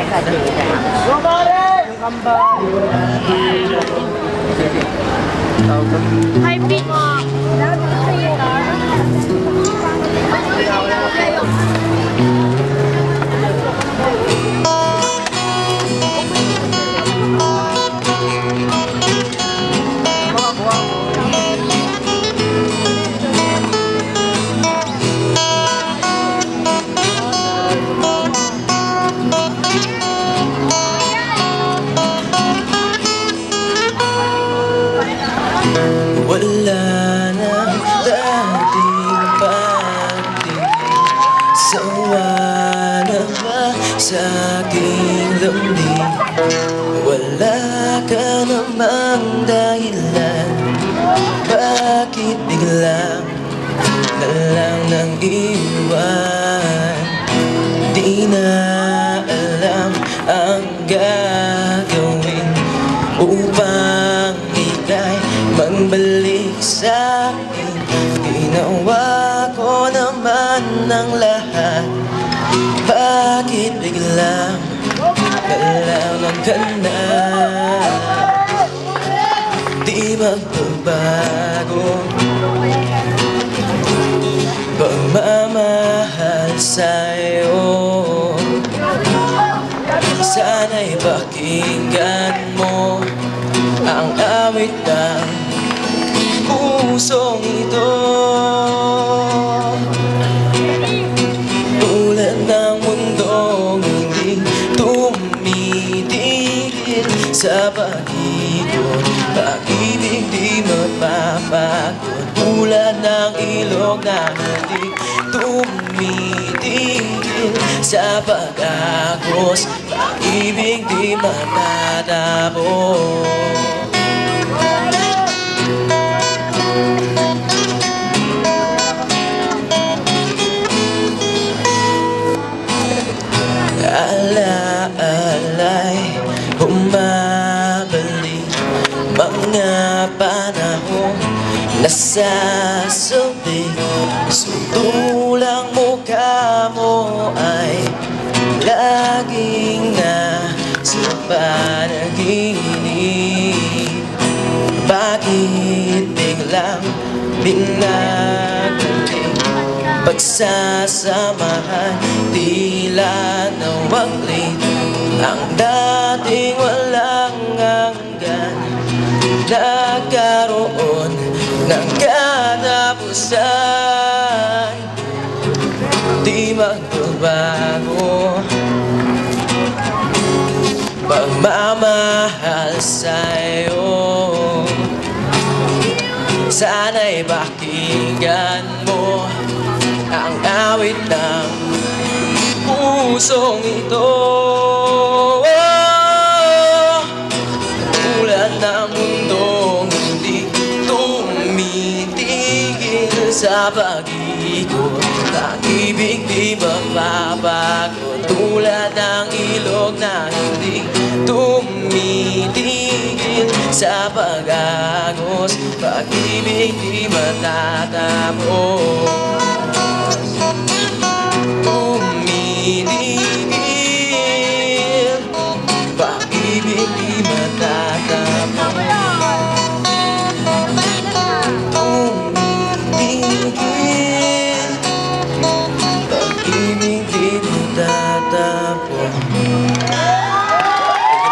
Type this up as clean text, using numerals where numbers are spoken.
sa dila. Yung kambal. High pitch. Wala nang dating pagtingin, sawa na ba sa aking lambing? Wala ka namang dahilan, bakit biglang na lang nang iwan? Di na alam ang gagawin upang ika'y magbalik sa akin. Ginawa ko naman ng lahat, bakit biglang nalaman ka na? Di magbabago pagmamahal sa'yo. Sana'y pakinggan mo ang awit ng pusong ito. Tulad ng mundong hindi tumitigil sa pag-ikot, pag-ibig di mapapagod. Tulad ng ilog na hindi tumitigil sa pag-agos, pag-ibig di matatapos. Alaala'y bumabalik, mga panahon nasasabik. Sutulang mukha mo ay laging nasa panaginip. Bakit biglang binaguling pagsasamahan, tila nawaglit ang dating walang hanggan. Nagkaroon ng katapusan, di magbabago pagmamahal sa'yo. Sana'y pakinggan mo ang awit ng pusong ito. Tulad ng mundong hindi tumitigil sa pag-ikot, pag-ibig di mapapago. Tulad ng ilog na hindi tumitigil sa pag-agos, pag-ibig di matatapos. Tumitigil